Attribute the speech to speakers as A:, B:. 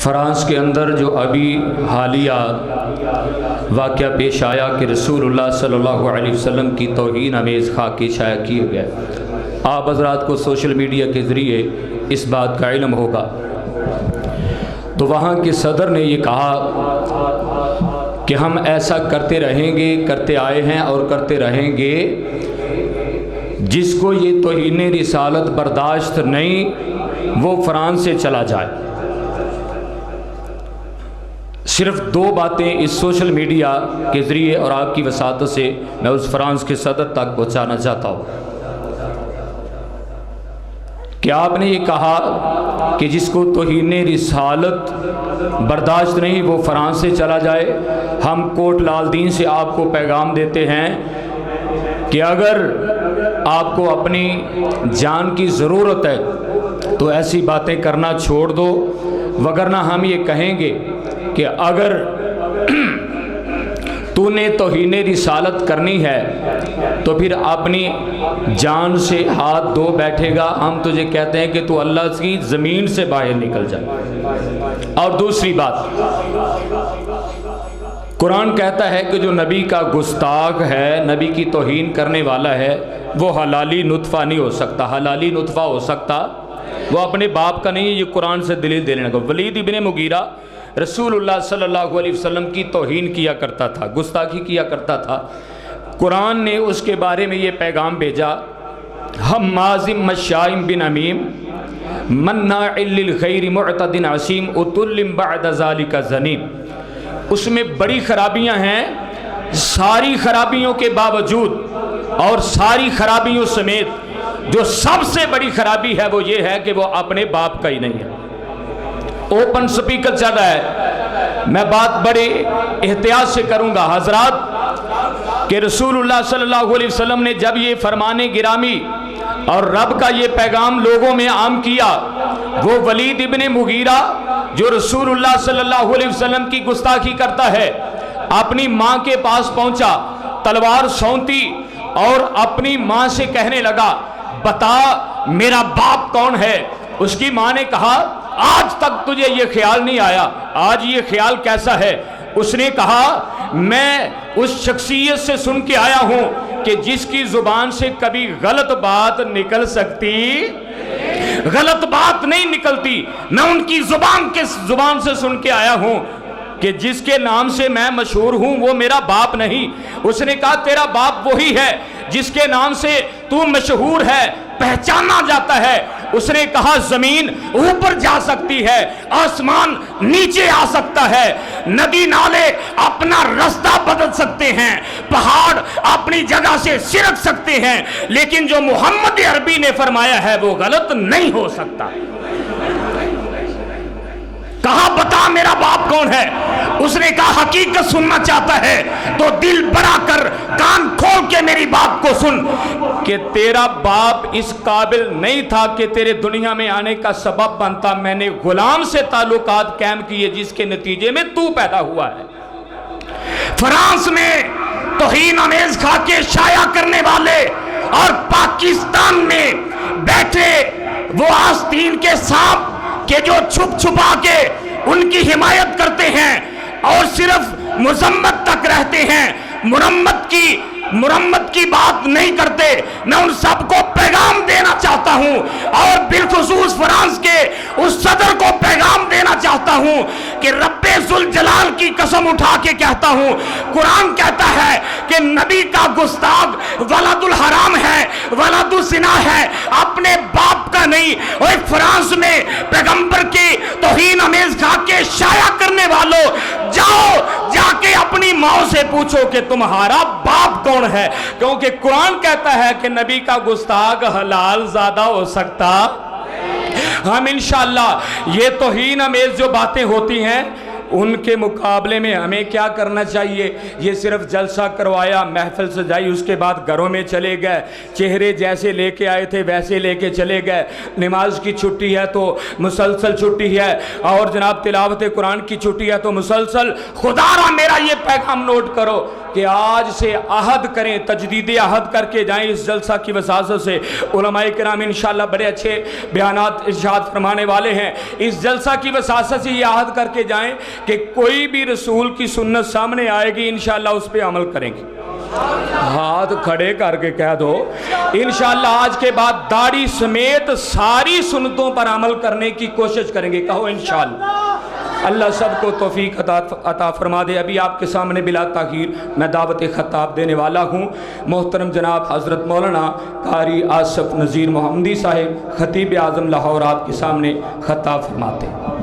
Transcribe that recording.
A: France के अंदर जो अभी हालिया वाक़या पेश आया कि रसूलुल्लाह सल्लल्लाहु अलैहि वसल्लम की तौहीन आमेज़ खाके शाया किए गए, आप हज़रात को सोशल मीडिया के ज़रिए इस बात का इल्म होगा। तो वहाँ के सदर ने ये कहा कि हम ऐसा करते रहेंगे, करते आए हैं और करते रहेंगे। जिसको ये तौहीन रिसालत बर्दाश्त नहीं वो फ़्रांस से चला जाए। सिर्फ दो बातें इस सोशल मीडिया के ज़रिए और आपकी वसात से मैं उस फ़्रांस के सदर तक पहुँचाना चाहता हूँ कि आपने ये कहा कि जिसको तौहीन रिसालत बर्दाश्त नहीं वो फ़्रांस से चला जाए। हम कोट लाल दीन से आपको पैगाम देते हैं कि अगर आपको अपनी जान की ज़रूरत है तो ऐसी बातें करना छोड़ दो, वगरना हम ये कहेंगे कि अगर तूने तौहीन रिसालत करनी है तो फिर अपनी जान से हाथ धो बैठेगा। हम तुझे कहते हैं कि तू अल्लाह की ज़मीन से बाहर निकल जा। और दूसरी बात, कुरान कहता है कि जो नबी का गुस्ताख है, नबी की तौहीन करने वाला है, वो हलाली नुतफ़ा नहीं हो सकता। हलाली नुतफ़ा हो सकता वो अपने बाप का नहीं है। ये कुरान से दलील देने लगा। वलीद इब्ने मुगीरा रसूलुल्लाह सल्लल्लाहु अलैहि वसल्लम की तौहीन किया करता था, गुस्ताखी किया करता था। कुरान ने उसके बारे में ये पैगाम भेजा, हम माजिम मशाइम बिन अमीम मन्नाइल लिल खैर मुअतदिन असीम उतुल्लिम बअद ज़ालिका ज़नीम। उसमें बड़ी खराबियां हैं, सारी खराबियों के बावजूद और सारी खराबियों समेत जो सबसे बड़ी खराबी है वो ये है कि वो अपने बाप का ही नहीं है। ओपन स्पीकर चल रहा है, मैं बात बड़े एहतियात से करूंगा हजरात कि रसूलुल्लाह सल्लल्लाहु अलैहि वसल्लम ने जब ये फरमाने गिरामी और रब का ये पैगाम लोगों में आम किया, वो वलीद इब्ने मुगीरा जो रसूलुल्लाह सल्लल्लाहु अलैहि वसल्लम की गुस्ताखी करता है, अपनी माँ के पास पहुंचा, तलवार सौंती और अपनी माँ से कहने लगा, बता मेरा बाप कौन है। उसकी माँ ने कहा, आज तक तुझे ये ख्याल नहीं आया, आज ये ख्याल कैसा है। उसने कहा, मैं उस शख्सियत से सुन के आया हूं कि जिसकी जुबान से कभी गलत बात निकल सकती, गलत बात नहीं निकलती। मैं उनकी जुबान से सुन के आया हूं कि जिसके नाम से मैं मशहूर हूं वो मेरा बाप नहीं। उसने कहा, तेरा बाप वही है जिसके नाम से तू मशहूर है, पहचाना जाता है। उसने कहा, जमीन ऊपर जा सकती है, आसमान नीचे आ सकता है, नदी नाले अपना रास्ता बदल सकते हैं, पहाड़ अपनी जगह से सिरक सकते हैं, लेकिन जो मोहम्मद अरबी ने फरमाया है वो गलत नहीं हो सकता। कहा, बता मेरा बाप कौन है। उसने कहा, हकीकत सुनना चाहता है तो दिल बड़ा कर कान खोल के मेरी बात को सुन कि तेरा बाप इस काबिल नहीं था कि तेरे दुनिया में आने का सबब बनता। मैंने गुलाम से ताल्लुकात कायम किए जिसके नतीजे में तू पैदा हुआ है। फ्रांस में तौहीन आमेज़ खाके शाया करने वाले और पाकिस्तान में बैठे वो आस्तीन के सांप के जो छुप छुपा के उनकी हिमायत करते हैं और सिर्फ मजम्मत तक रहते हैं, मुरम्मत की बात नहीं करते। मैं उन सबको पैगाम देना चाहता हूं और बिलखुसूस फ्रांस के उस सदर को पैगाम देना चाहता हूं कि रब्बे जुल जलाल की कसम उठा के कहता हूं, कुरान कहता है कि नबी का गुस्ताख वलदुल हराम है, वलदुल सिना है, अपने बाप का नहीं। और फ्रांस में पैगंबर की तौहीन आमेज़ खाके शाया करने वालों, जाओ जाके अपनी माँ से पूछो कि तुम्हारा बाप कौन है, क्योंकि कुरान कहता है कि नबी का गुस्ताख हलाल ज्यादा हो सकता। हम इंशाअल्लाह ये तौहीन आमेज़ जो बातें होती हैं उनके मुकाबले में हमें क्या करना चाहिए? ये सिर्फ जलसा करवाया, महफिल सजाई, उसके बाद घरों में चले गए, चेहरे जैसे लेके आए थे वैसे लेके चले गए। नमाज की छुट्टी है तो मुसलसल छुट्टी है, और जनाब तिलावत कुरान की छुट्टी है तो मुसलसल। खुदारा मेरा ये पैगाम नोट करो कि आज से अहद करें, तजदीद अहद करके जाएं इस जलसा की वसासत से। उलमाए किराम इंशाअल्लाह बड़े अच्छे बयानात इरशाद फरमाने वाले हैं। इस जलसा की वसासत से ये अहद करके जाएं कि कोई भी रसूल की सुन्नत सामने आएगी इंशाअल्लाह उस पर अमल करेंगे। हाथ खड़े करके कह दो इंशाअल्लाह आज के बाद दाढ़ी समेत सारी सुन्नतों पर अमल करने की कोशिश करेंगे। कहो इंशाअल्लाह। अल्लाह सबको तौफीक अता फरमा दे। अभी आपके सामने बिला ताखीर मैं दावत खताब देने वाला हूँ। मोहतरम जनाब हज़रत मौलाना कारी आसफ नज़ीर मोहम्मदी साहिब खतीब आज़म लाहौर आपके सामने खताब फरमाते हैं।